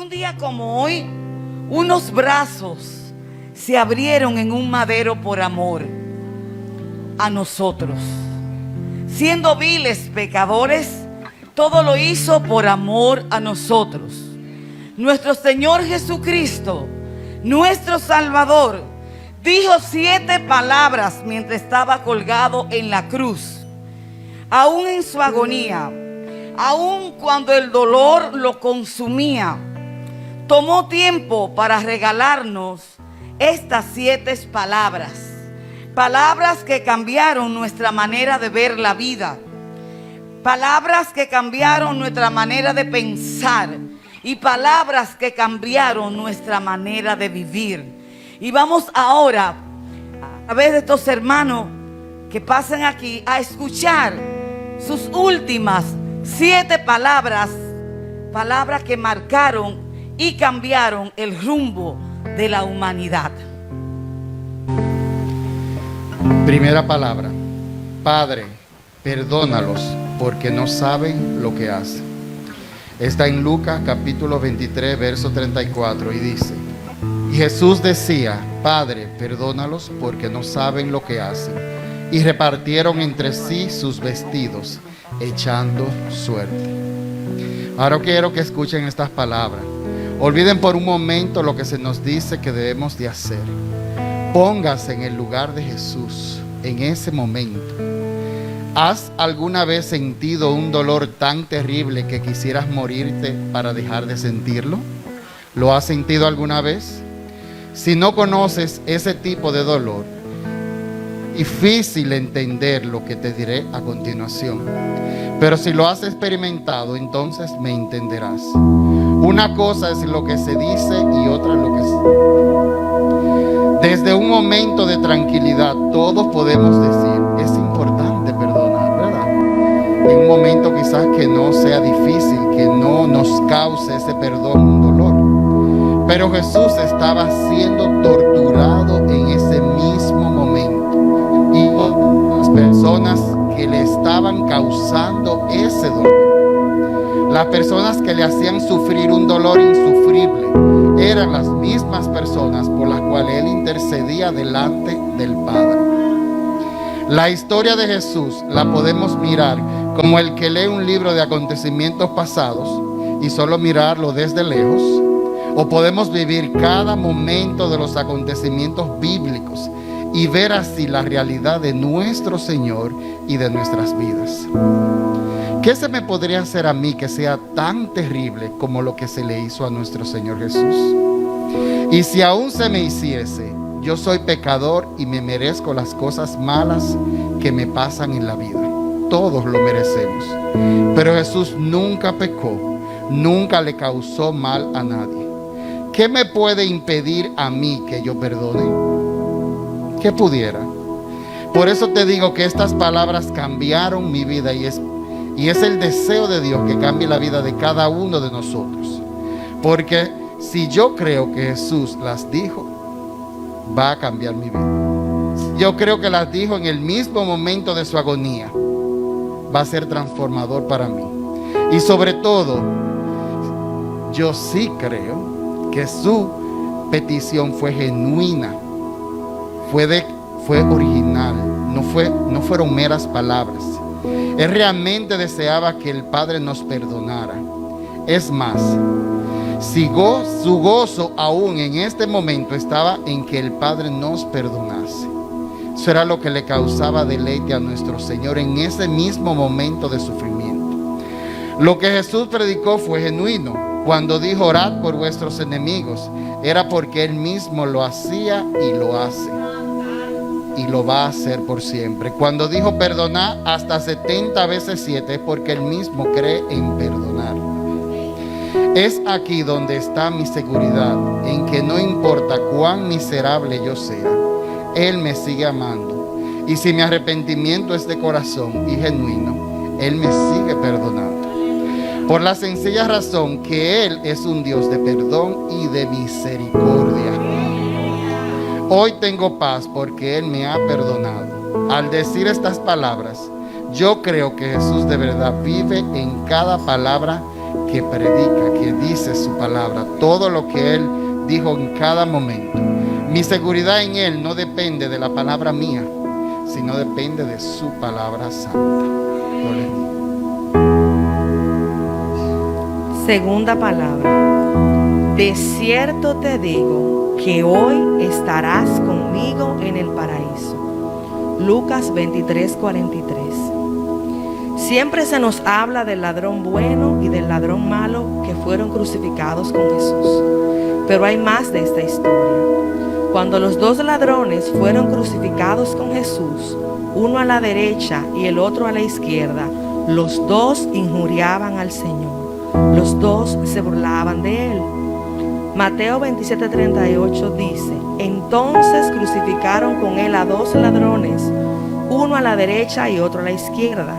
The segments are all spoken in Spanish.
un día como hoy, unos brazos se abrieron en un madero por amor a nosotros. Siendo viles pecadores, todo lo hizo por amor a nosotros. Nuestro Señor Jesucristo, nuestro Salvador, dijo 7 palabras mientras estaba colgado en la cruz. Aún en su agonía, aún cuando el dolor lo consumía, tomó tiempo para regalarnos estas 7 palabras. Palabras que cambiaron nuestra manera de ver la vida. Palabras que cambiaron nuestra manera de pensar. Y palabras que cambiaron nuestra manera de vivir. Y vamos ahora, a través de estos hermanos que pasan aquí, a escuchar sus últimas 7 palabras. Palabras que marcaron y cambiaron el rumbo de la humanidad. Primera palabra: Padre, perdónalos porque no saben lo que hacen. Está en Lucas capítulo 23, verso 34 y dice: y Jesús decía: Padre, perdónalos porque no saben lo que hacen. Y repartieron entre sí sus vestidos, echando suerte. Ahora quiero que escuchen estas palabras. Olviden por un momento lo que se nos dice que debemos de hacer. Póngase en el lugar de Jesús en ese momento. ¿Has alguna vez sentido un dolor tan terrible que quisieras morirte para dejar de sentirlo? ¿Lo has sentido alguna vez? Si no conoces ese tipo de dolor, difícil entender lo que te diré a continuación. Pero si lo has experimentado, entonces me entenderás. Una cosa es lo que se dice y otra lo que se... Desde un momento de tranquilidad, todos podemos decir: es importante perdonar, ¿verdad? En un momento quizás que no sea difícil, que no nos cause ese perdón un dolor. Pero Jesús estaba siendo torturado en ese mismo momento. Y las personas que le estaban causando ese dolor, las personas que le hacían sufrir un dolor insufrible, eran las mismas personas por las cuales él intercedía delante del Padre. La historia de Jesús la podemos mirar como el que lee un libro de acontecimientos pasados y solo mirarlo desde lejos, o podemos vivir cada momento de los acontecimientos bíblicos y ver así la realidad de nuestro Señor y de nuestras vidas. ¿Qué se me podría hacer a mí que sea tan terrible como lo que se le hizo a nuestro Señor Jesús? Y si aún se me hiciese, yo soy pecador y me merezco las cosas malas que me pasan en la vida. Todos lo merecemos. Pero Jesús nunca pecó, nunca le causó mal a nadie. ¿Qué me puede impedir a mí que yo perdone? ¿Qué pudiera? Por eso te digo que estas palabras cambiaron mi vida y es el deseo de Dios que cambie la vida de cada uno de nosotros. Porque si yo creo que Jesús las dijo, va a cambiar mi vida. Yo creo que las dijo en el mismo momento de su agonía, va a ser transformador para mí. Y sobre todo, yo sí creo que su petición fue genuina, fue original, no fueron meras palabras. Él realmente deseaba que el Padre nos perdonara. Es más, su gozo aún en este momento estaba en que el Padre nos perdonase. Eso era lo que le causaba deleite a nuestro Señor en ese mismo momento de sufrimiento. Lo que Jesús predicó fue genuino. Cuando dijo: orad por vuestros enemigos, era porque Él mismo lo hacía y lo hace. Y lo va a hacer por siempre. Cuando dijo: perdonad hasta 70 veces 7, es porque Él mismo cree en perdonar. Es aquí donde está mi seguridad, en que no importa cuán miserable yo sea, Él me sigue amando. Y si mi arrepentimiento es de corazón y genuino, Él me sigue perdonando. Por la sencilla razón que Él es un Dios de perdón y de misericordia. Hoy tengo paz porque Él me ha perdonado. Al decir estas palabras, yo creo que Jesús de verdad vive en cada palabra que predica, que dice su palabra, todo lo que Él dijo en cada momento. Mi seguridad en Él no depende de la palabra mía, sino depende de su palabra santa. Yo les digo. Segunda palabra. De cierto te digo que hoy estarás conmigo en el paraíso. Lucas 23:43. Siempre se nos habla del ladrón bueno y del ladrón malo que fueron crucificados con Jesús. Pero hay más de esta historia. Cuando los dos ladrones fueron crucificados con Jesús, uno a la derecha y el otro a la izquierda, los dos injuriaban al Señor. Los dos se burlaban de Él. Mateo 27:38 dice: entonces crucificaron con Él a dos ladrones, uno a la derecha y otro a la izquierda.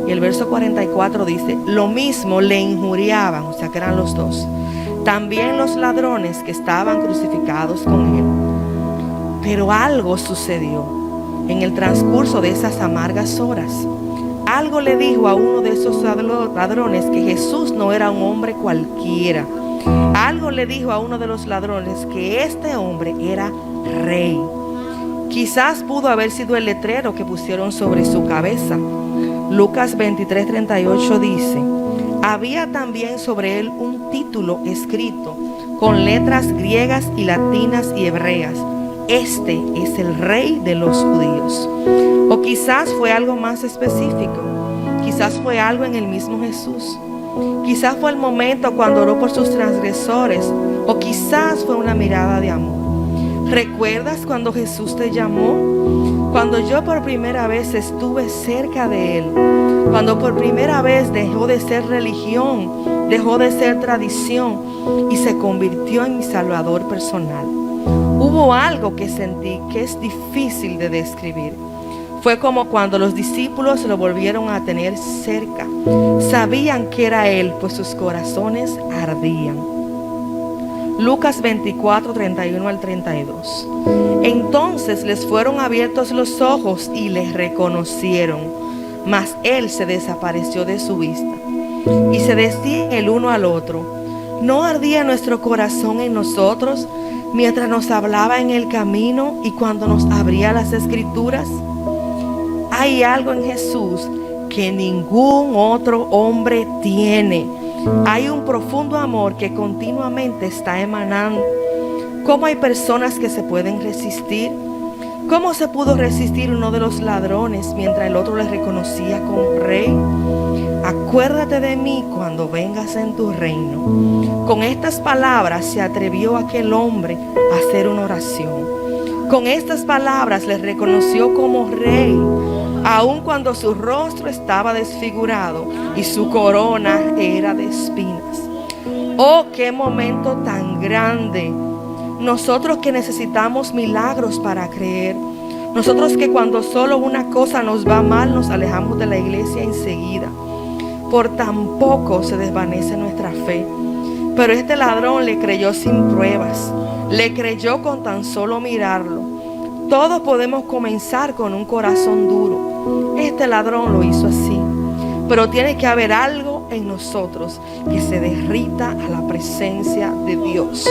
Y el verso 44 dice: lo mismo le injuriaban, o sea que eran los dos, también los ladrones que estaban crucificados con Él. Pero algo sucedió en el transcurso de esas amargas horas. Algo le dijo a uno de esos ladrones que Jesús no era un hombre cualquiera. Algo le dijo a uno de los ladrones que este hombre era rey. Quizás pudo haber sido el letrero que pusieron sobre su cabeza. Lucas 23:38 dice: había también sobre él un título escrito con letras griegas y latinas y hebreas: este es el rey de los judíos. O quizás fue algo más específico. Quizás fue algo en el mismo Jesús. Quizás fue el momento cuando oró por sus transgresores. O quizás fue una mirada de amor. ¿Recuerdas cuando Jesús te llamó? Cuando yo por primera vez estuve cerca de Él. Cuando por primera vez dejó de ser religión, dejó de ser tradición y se convirtió en mi Salvador personal. Hubo algo que sentí que es difícil de describir. Fue como cuando los discípulos lo volvieron a tener cerca. Sabían que era Él, pues sus corazones ardían. Lucas 24:31 al 32. Entonces les fueron abiertos los ojos y les reconocieron, mas Él se desapareció de su vista. Y se decían el uno al otro: ¿no ardía nuestro corazón en nosotros mientras nos hablaba en el camino y cuando nos abría las escrituras? Hay algo en Jesús que ningún otro hombre tiene. Hay un profundo amor que continuamente está emanando. ¿Cómo hay personas que se pueden resistir? ¿Cómo se pudo resistir uno de los ladrones mientras el otro le reconocía como rey? Acuérdate de mí cuando vengas en tu reino. Con estas palabras se atrevió aquel hombre a hacer una oración. Con estas palabras le reconoció como rey, aun cuando su rostro estaba desfigurado y su corona era de espinas. Oh, qué momento tan grande. Nosotros que necesitamos milagros para creer. Nosotros que cuando solo una cosa nos va mal nos alejamos de la iglesia enseguida. Por tan poco se desvanece nuestra fe. Pero este ladrón le creyó sin pruebas. Le creyó con tan solo mirarlo. Todos podemos comenzar con un corazón duro. Este ladrón lo hizo así. Pero tiene que haber algo en nosotros que se derrita a la presencia de Dios.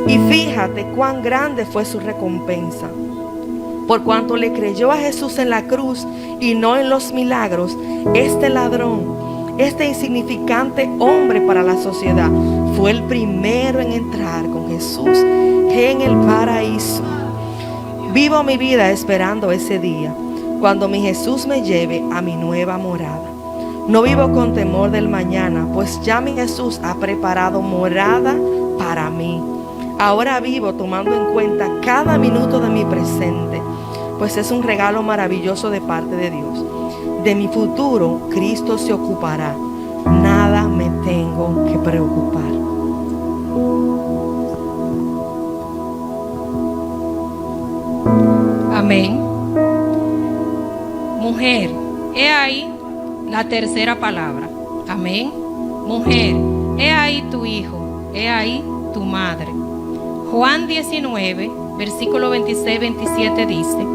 Y fíjate cuán grande fue su recompensa. Por cuanto le creyó a Jesús en la cruz y no en los milagros, este ladrón, este insignificante hombre para la sociedad, fue el primero en entrar con Jesús en el paraíso. Vivo mi vida esperando ese día, cuando mi Jesús me lleve a mi nueva morada. No vivo con temor del mañana, pues ya mi Jesús ha preparado morada para mí. Ahora vivo tomando en cuenta cada minuto de mi presente, pues es un regalo maravilloso de parte de Dios. De mi futuro, Cristo se ocupará. Nada me tengo que preocupar. Amén. Mujer, he ahí la tercera palabra. Amén. Mujer, he ahí tu hijo, he ahí tu madre. Juan 19, versículo 26-27 dice: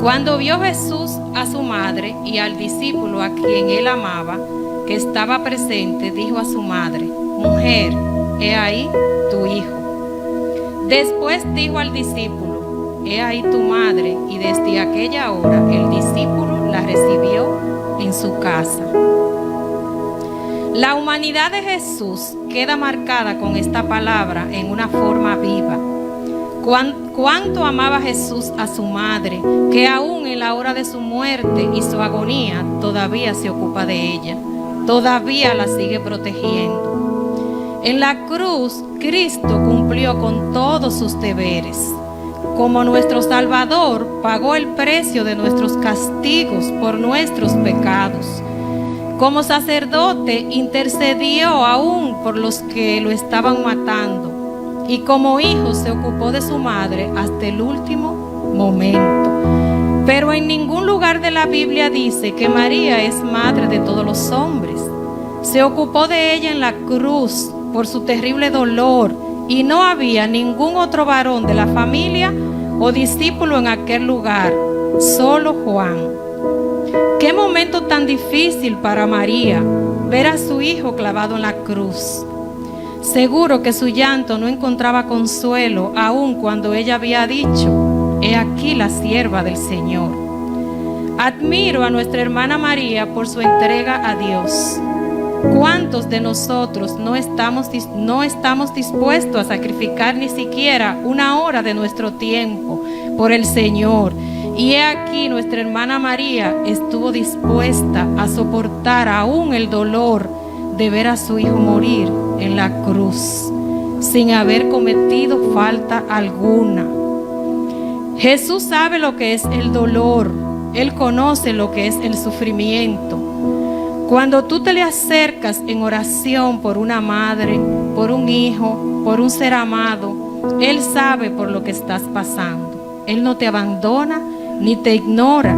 cuando vio Jesús a su madre y al discípulo a quien él amaba, que estaba presente, dijo a su madre: Mujer, he ahí tu hijo. Después dijo al discípulo: He ahí tu madre. Y desde aquella hora el discípulo la recibió en su casa. La humanidad de Jesús queda marcada con esta palabra en una forma viva. Cuánto amaba Jesús a su madre, que aún en la hora de su muerte y su agonía todavía se ocupa de ella, todavía la sigue protegiendo. En la cruz, Cristo cumplió con todos sus deberes. Como nuestro Salvador, pagó el precio de nuestros castigos por nuestros pecados. Como sacerdote, intercedió aún por los que lo estaban matando. Y como hijo se ocupó de su madre hasta el último momento. Pero en ningún lugar de la Biblia dice que María es madre de todos los hombres. Se ocupó de ella en la cruz por su terrible dolor, y no había ningún otro varón de la familia o discípulo en aquel lugar, solo Juan. Qué momento tan difícil para María ver a su hijo clavado en la cruz. Seguro que su llanto no encontraba consuelo, aun cuando ella había dicho: He aquí la sierva del Señor. Admiro a nuestra hermana María por su entrega a Dios. ¿Cuántos de nosotros no estamos dispuestos a sacrificar ni siquiera una hora de nuestro tiempo por el Señor? Y he aquí nuestra hermana María estuvo dispuesta a soportar aún el dolor de ver a su hijo morir en la cruz, sin haber cometido falta alguna. Jesús sabe lo que es el dolor. Él conoce lo que es el sufrimiento. Cuando tú te le acercas en oración por una madre, por un hijo, por un ser amado, Él sabe por lo que estás pasando. Él no te abandona ni te ignora.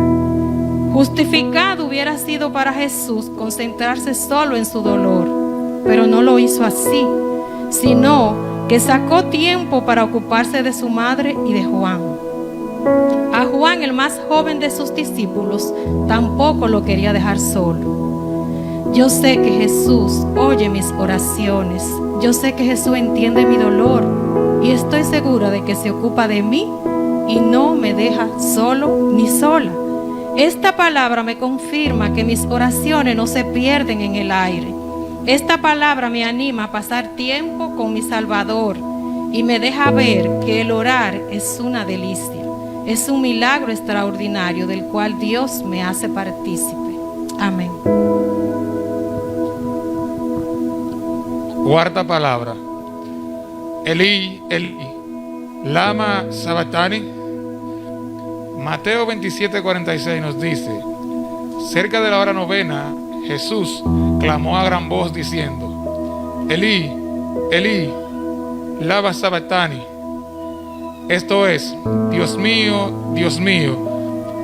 Justificado hubiera sido para Jesús concentrarse solo en su dolor, pero no lo hizo así, sino que sacó tiempo para ocuparse de su madre y de Juan. A Juan, el más joven de sus discípulos, tampoco lo quería dejar solo. Yo sé que Jesús oye mis oraciones, yo sé que Jesús entiende mi dolor, y estoy segura de que se ocupa de mí y no me deja solo ni sola. Esta palabra me confirma que mis oraciones no se pierden en el aire. Esta palabra me anima a pasar tiempo con mi Salvador y me deja ver que el orar es una delicia, es un milagro extraordinario del cual Dios me hace partícipe. Amén. Cuarta palabra. Elí, Elí, lama sabachthani. Mateo 27:46 nos dice: cerca de la hora novena, Jesús clamó a gran voz diciendo: Elí, Elí, lama sabachthani. Esto es: Dios mío,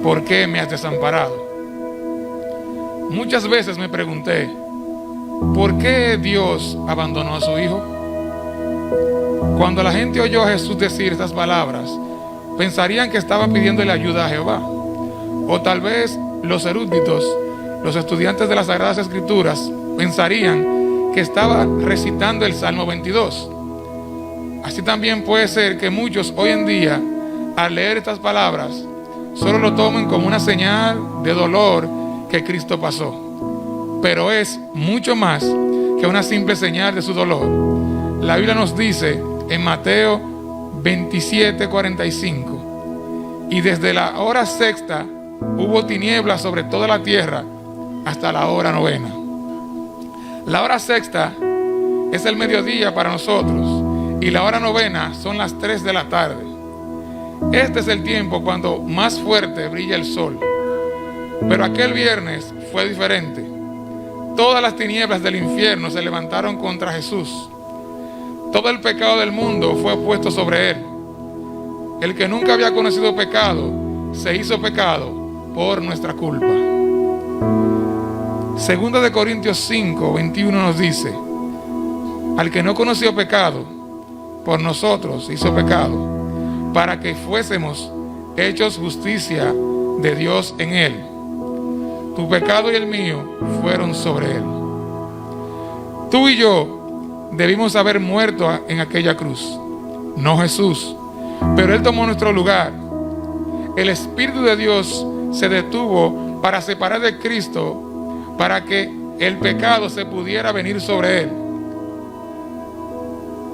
¿por qué me has desamparado? Muchas veces me pregunté: ¿por qué Dios abandonó a su hijo? Cuando la gente oyó a Jesús decir estas palabras, pensarían que estaba pidiéndole ayuda a Jehová. O tal vez los eruditos, los estudiantes de las Sagradas Escrituras, pensarían que estaba recitando el Salmo 22. Así también puede ser que muchos hoy en día, al leer estas palabras, solo lo tomen como una señal de dolor que Cristo pasó. Pero es mucho más que una simple señal de su dolor. La Biblia nos dice en Mateo 27:45: y desde la hora sexta hubo tinieblas sobre toda la tierra hasta la hora novena. La hora sexta es el mediodía para nosotros y la hora novena son las 3 de la tarde. Este es el tiempo cuando más fuerte brilla el sol. Pero aquel viernes fue diferente. Todas las tinieblas del infierno se levantaron contra Jesús. Todo el pecado del mundo fue puesto sobre él. El que nunca había conocido pecado se hizo pecado por nuestra culpa. Segunda de Corintios 5:21 nos dice: al que no conoció pecado, por nosotros hizo pecado, para que fuésemos hechos justicia de Dios en él. Tu pecado y el mío fueron sobre él. Tú y yo debimos haber muerto en aquella cruz, no Jesús, pero Él tomó nuestro lugar. El Espíritu de Dios se detuvo para separar de Cristo, para que el pecado se pudiera venir sobre Él.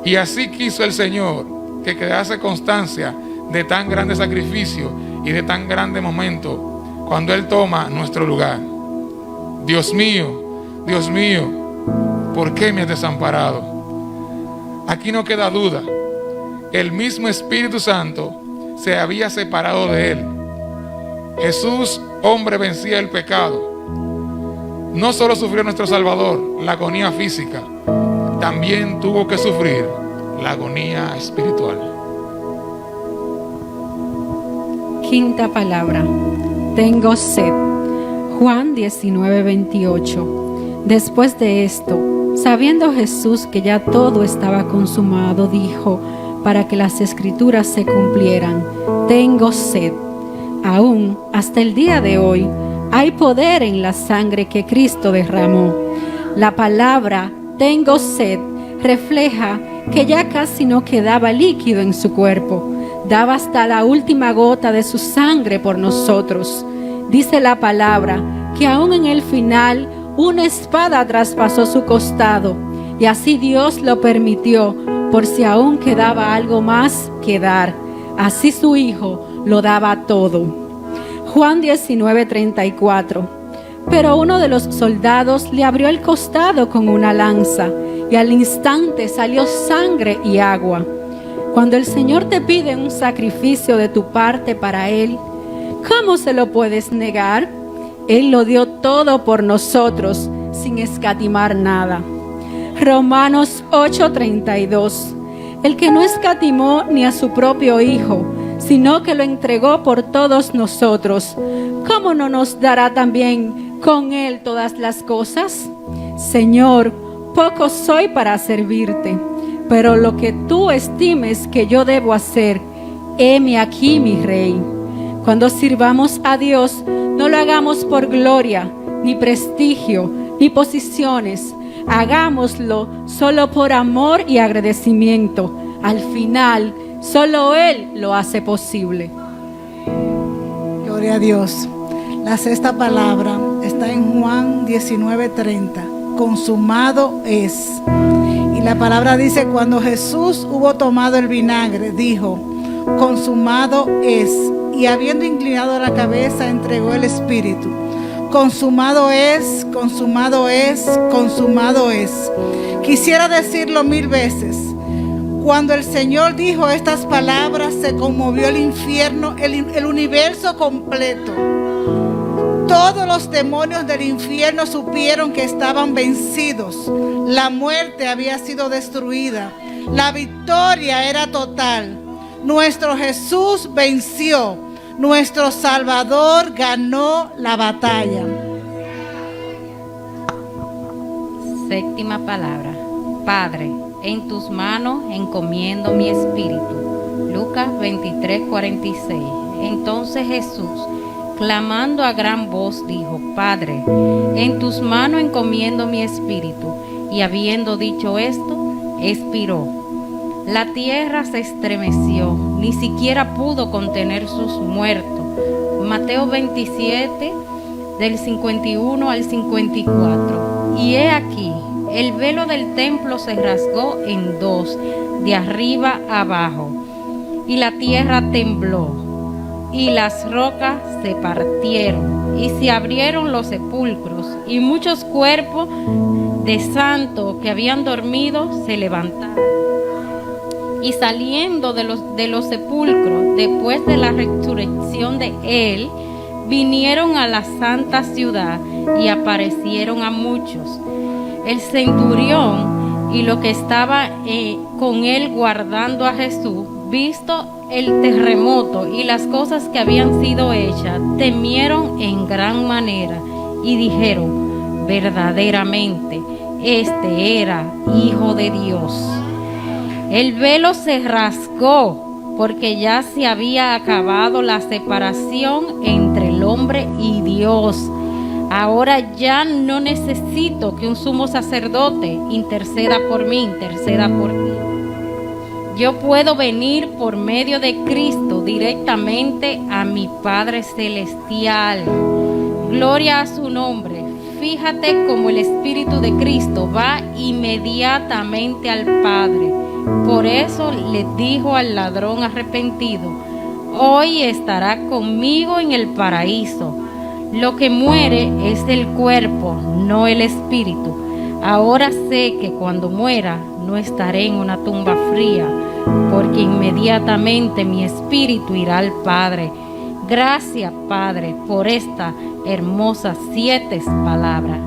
Y así quiso el Señor que quedase constancia de tan grande sacrificio y de tan grande momento cuando Él toma nuestro lugar. Dios mío, ¿por qué me has desamparado? Aquí no queda duda. El mismo Espíritu Santo se había separado de Él. Jesús, hombre, vencía el pecado. No solo sufrió nuestro Salvador la agonía física, también tuvo que sufrir la agonía espiritual. Quinta palabra. Tengo sed. Juan 19:28. Después de esto, sabiendo Jesús que ya todo estaba consumado, dijo, para que las escrituras se cumplieran: tengo sed. Aún hasta el día de hoy hay poder en la sangre que Cristo derramó. La palabra tengo sed refleja que ya casi no quedaba líquido en su cuerpo. Daba hasta la última gota de su sangre por nosotros. Dice la palabra que aún en el final una espada traspasó su costado, y así Dios lo permitió por si aún quedaba algo más que dar. Así su Hijo lo daba todo. Juan 19:34. Pero uno de los soldados le abrió el costado con una lanza, y al instante salió sangre y agua. Cuando el Señor te pide un sacrificio de tu parte para Él, ¿cómo se lo puedes negar? Él lo dio todo por nosotros, sin escatimar nada. Romanos 8:32. El que no escatimó ni a su propio Hijo, sino que lo entregó por todos nosotros, ¿cómo no nos dará también con Él todas las cosas? Señor, poco soy para servirte, pero lo que tú estimes que yo debo hacer, heme aquí, mi Rey. Cuando sirvamos a Dios, no lo hagamos por gloria, ni prestigio, ni posiciones. Hagámoslo solo por amor y agradecimiento. Al final, solo Él lo hace posible. Gloria a Dios. La sexta palabra está en Juan 19:30. Consumado es. Y la palabra dice: cuando Jesús hubo tomado el vinagre, dijo: consumado es. Y habiendo inclinado la cabeza, entregó el Espíritu. Consumado es, consumado es, consumado es. Quisiera decirlo 1000 veces. Cuando el Señor dijo estas palabras, se conmovió el infierno, el universo completo. Todos los demonios del infierno supieron que estaban vencidos. La muerte había sido destruida. La victoria era total. Nuestro Jesús venció. Nuestro Salvador ganó la batalla. Séptima palabra. Padre, en tus manos encomiendo mi espíritu. Lucas 23:46. Entonces Jesús, clamando a gran voz, dijo: Padre, en tus manos encomiendo mi espíritu. Y habiendo dicho esto, expiró. La tierra se estremeció, ni siquiera pudo contener sus muertos. Mateo 27, del 51 al 54. Y he aquí, el velo del templo se rasgó en dos, de arriba abajo, y la tierra tembló, y las rocas se partieron, y se abrieron los sepulcros, y muchos cuerpos de santos que habían dormido se levantaron. Y saliendo de los sepulcros, después de la resurrección de Él, vinieron a la santa ciudad y aparecieron a muchos. El centurión y los que estaban con él guardando a Jesús, visto el terremoto y las cosas que habían sido hechas, temieron en gran manera y dijeron: verdaderamente, este era Hijo de Dios. El velo se rasgó porque ya se había acabado la separación entre el hombre y Dios, Ahora ya no necesito que un sumo sacerdote interceda por mí, interceda por ti. Yo puedo venir por medio de Cristo directamente a mi Padre Celestial. Gloria a su nombre. Fíjate cómo el Espíritu de Cristo va inmediatamente al Padre. Por eso le dijo al ladrón arrepentido: hoy estará conmigo en el paraíso. Lo que muere es el cuerpo, no el espíritu. Ahora sé que cuando muera no estaré en una tumba fría, porque inmediatamente mi espíritu irá al Padre. Gracias, Padre, por estas hermosas 7 palabras.